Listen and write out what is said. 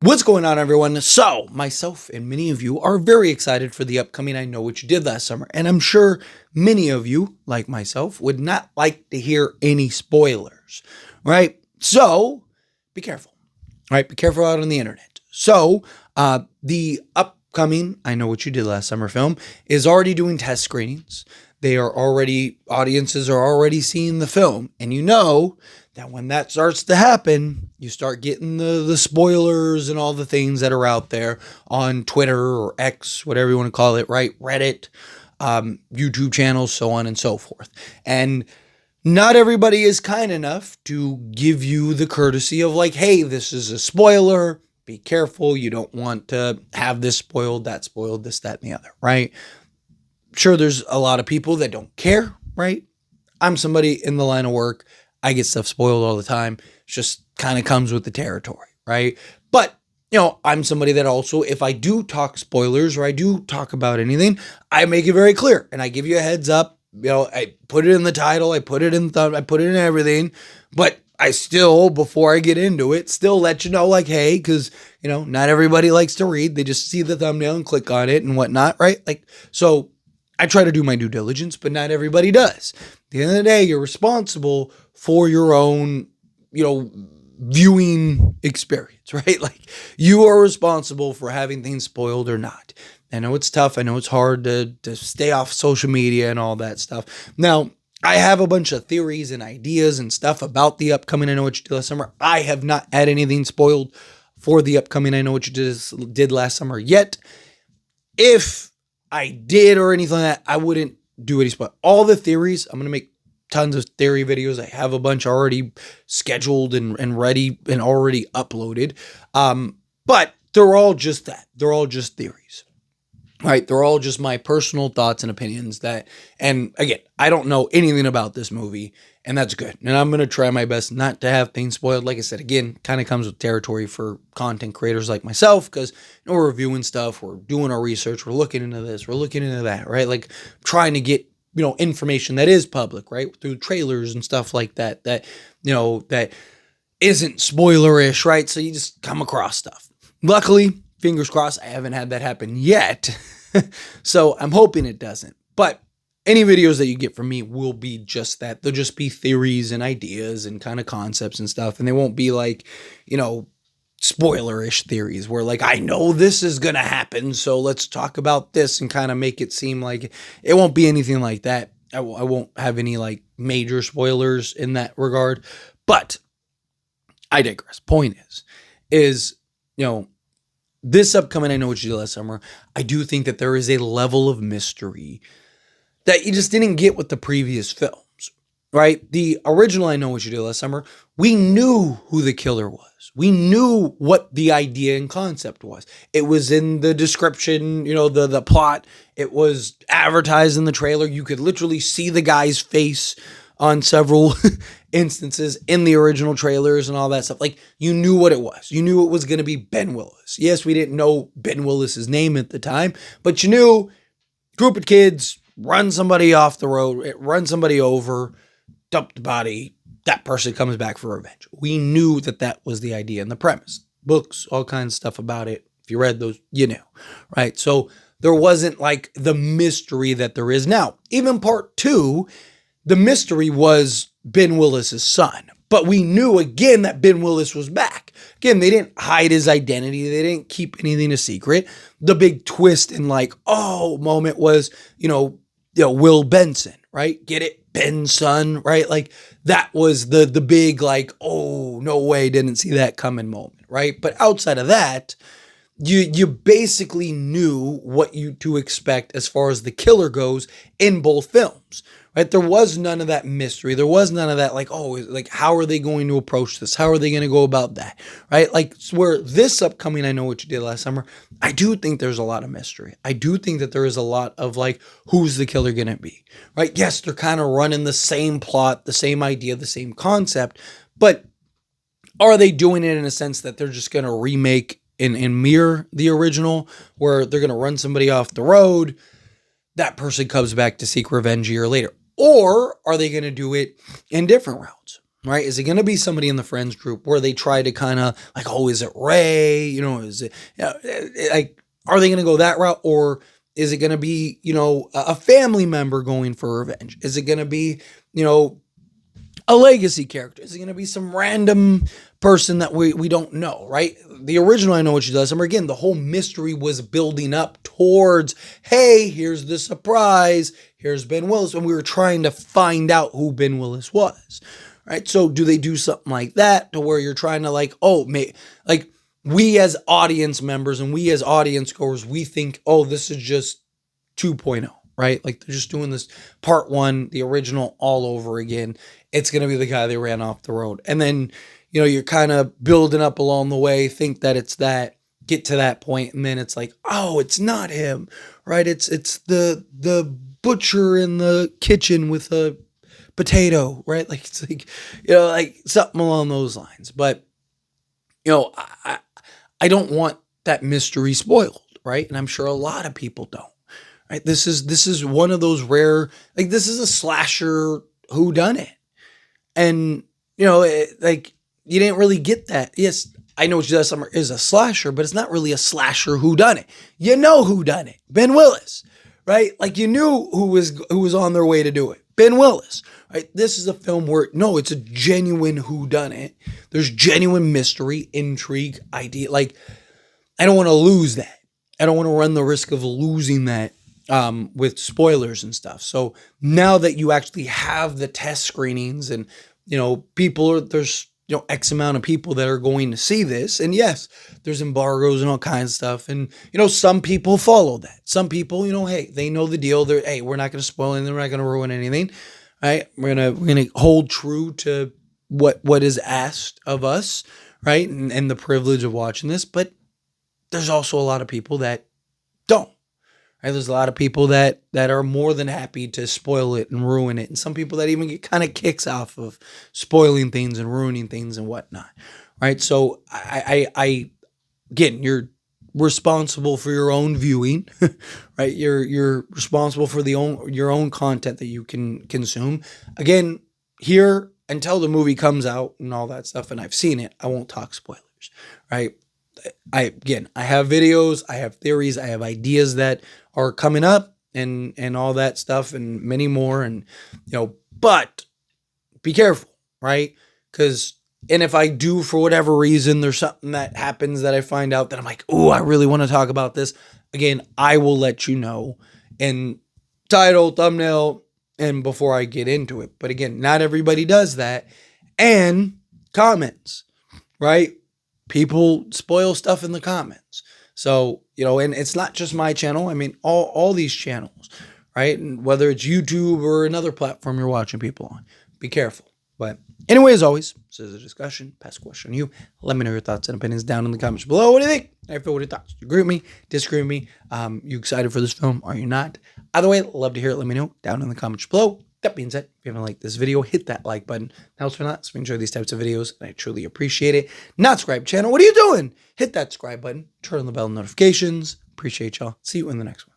What's going on, everyone? So, myself and many of you are very excited for the upcoming I Know What You Did Last Summer, and I'm sure many of you, like myself, would not like to hear any spoilers, right? So, be careful, right? Be careful out on the internet. So, the upcoming I Know What You Did Last Summer film is already doing test screenings. Audiences are already seeing the film, and you know that when that starts to happen, you start getting the spoilers and all the things that are out there on Twitter or X, whatever you want to call it, right? Reddit, YouTube channels, so on and so forth. And not everybody is kind enough to give you the courtesy of like, hey, this is a spoiler. Be careful. You don't want to have this spoiled, that spoiled, this, that, and the other, right? Sure, there's a lot of people that don't care, right? I'm somebody in the line of work. I get stuff spoiled all the time. It just kind of comes with the territory, right? But, I'm somebody that also, if I do talk spoilers or I do talk about anything, I make it very clear and I give you a heads up. I put it in the title, I put it in I put it in everything, but I still, before I get into it, still let you know, like, hey, because, not everybody likes to read. They just see the thumbnail and click on it and whatnot, right? So I try to do my due diligence, but not everybody does. At the end of the day, you're responsible for your own, viewing experience, right? Like, you are responsible for having things spoiled or not. I know it's tough. I know it's hard to stay off social media and all that stuff. Now, I have a bunch of theories and ideas and stuff about the upcoming I Know What You Did Last Summer. I have not had anything spoiled for the upcoming I Know What You Did Last Summer yet. If I did or anything like that, I wouldn't do any spoil. All the theories, I'm going to make tons of theory videos. I have a bunch already scheduled and ready and already uploaded. But they're all just that. They're all just theories, right? They're all just my personal thoughts and opinions and again, I don't know anything about this movie, and that's good. And I'm going to try my best not to have things spoiled. Like I said, again, kind of comes with territory for content creators like myself, because we're reviewing stuff, we're doing our research, we're looking into this, we're looking into that, right? Like, trying to get information that is public, right? Through trailers and stuff like that, that isn't spoilerish, right? So you just come across stuff. Luckily, fingers crossed, I haven't had that happen yet. So I'm hoping it doesn't. But any videos that you get from me will be just that. They'll just be theories and ideas and kind of concepts and stuff. And they won't be like, spoilerish theories where like, I know this is going to happen, so let's talk about this and kind of make it seem like it won't be anything like that. I won't have any like major spoilers in that regard, but I digress. Point is, this upcoming I Know What You Did Last Summer, I do think that there is a level of mystery that you just didn't get with the previous films, right? The original I Know What You Did Last Summer, we knew who the killer was. We knew what the idea and concept was. It was in the description, the plot. It was advertised in the trailer. You could literally see the guy's face on several instances in the original trailers and all that stuff. Like, you knew what it was. You knew it was going to be Ben Willis. Yes, we didn't know Ben Willis's name at the time, but you knew group of kids run somebody off the road, run somebody over, dump the body. That person comes back for revenge. We knew that was the idea and the premise. Books, all kinds of stuff about it. If you read those, you knew, right? So there wasn't like the mystery that there is now. Even part 2, the mystery was Ben Willis's son. But we knew again that Ben Willis was back. Again, they didn't hide his identity. They didn't keep anything a secret. The big twist and moment was, Will Benson, right? Get it? Ben's son, right? Like, that was the big like, oh, no way, didn't see that coming moment, right? But outside of that, you basically knew what to expect as far as the killer goes in both films, right? There was none of that mystery. There was none of that like, oh, like, how are they going to approach this? How are they going to go about that, right? Like, where this upcoming I Know What You Did Last Summer, I do think there's a lot of mystery. I do think that there is a lot of like, who's the killer going to be, right? Yes, they're kind of running the same plot, the same idea, the same concept, but are they doing it in a sense that they're just going to remake and mirror the original, where they're going to run somebody off the road, that person comes back to seek revenge a year later? Or are they going to do it in different routes, right? Is it going to be somebody in the friends group where they try to kind of like, oh, is it Ray? You know, is it, like, are they going to go that route? Or is it going to be, you know, a family member going for revenge? Is it going to be, you know, a legacy character? Is it going to be some random person that we don't know, right? The original I Know What She Does Summer, again, the whole mystery was building up towards, hey, here's the surprise. Here's Ben Willis. And we were trying to find out who Ben Willis was, right? So do they do something like that to where you're trying to like, oh, like we as audience members and we as audience goers, we think, oh, this is just 2.0, right? Like they're just doing this part one, the original all over again. It's going to be the guy they ran off the road. And then, you know, you're kind of building up along the way, think that it's that, get to that point, and then it's like, oh, it's not him, right? It's the butcher in the kitchen with a potato, right? Like it's like, you know, like something along those lines. But, you know, I don't want that mystery spoiled, right? And I'm sure a lot of people don't. Right? This is one of those rare, like this is a slasher whodunit. And, you know, like you didn't really get that. Yes, I Know What She Does Summer is a slasher, but it's not really a slasher whodunit. You know who done it. Ben Willis, right? Like you knew who was on their way to do it. Ben Willis, right? This is a film where, no, it's a genuine whodunit. There's genuine mystery, intrigue, idea. Like, I don't want to lose that. I don't want to run the risk of losing that with spoilers and stuff. So now that you actually have the test screenings and, you know, there's, you know, X amount of people that are going to see this. And yes, there's embargoes and all kinds of stuff. And, you know, some people follow that. Some people, you know, hey, they know the deal. They're, hey, we're not going to spoil anything. We're not going to ruin anything. Right? We're going to hold true to what is asked of us, right? And the privilege of watching this. But there's also a lot of people that don't. Right? There's a lot of people that are more than happy to spoil it and ruin it. And some people that even get kind of kicks off of spoiling things and ruining things and whatnot. Right? So I again, you're responsible for your own viewing, right? You're responsible for your own content that you can consume. Again, here until the movie comes out and all that stuff, and I've seen it, I won't talk spoilers, right? I have videos, I have theories, I have ideas that are coming up and all that stuff and many more. And, you know, but be careful, right? And if I do, for whatever reason, there's something that happens that I find out that I'm like, oh, I really want to talk about this. Again, I will let you know in title, thumbnail, and before I get into it. But again, not everybody does that. And comments, right? People spoil stuff in the comments. So, you know, and it's not just my channel. I mean, all these channels, right? And whether it's YouTube or another platform you're watching people on, be careful. But anyway, as always, this is a discussion. Pass a question on you. Let me know your thoughts and opinions down in the comments below. What do you think? I feel what your thoughts. You agree with me? Disagree with me? You excited for this film? Are you not? Either way, love to hear it. Let me know down in the comments below. That being said, if you haven't liked this video, hit that like button. Helps me a lot. So enjoy these types of videos, and I truly appreciate it. Not subscribe channel. What are you doing? Hit that subscribe button. Turn on the bell notifications. Appreciate y'all. See you in the next one.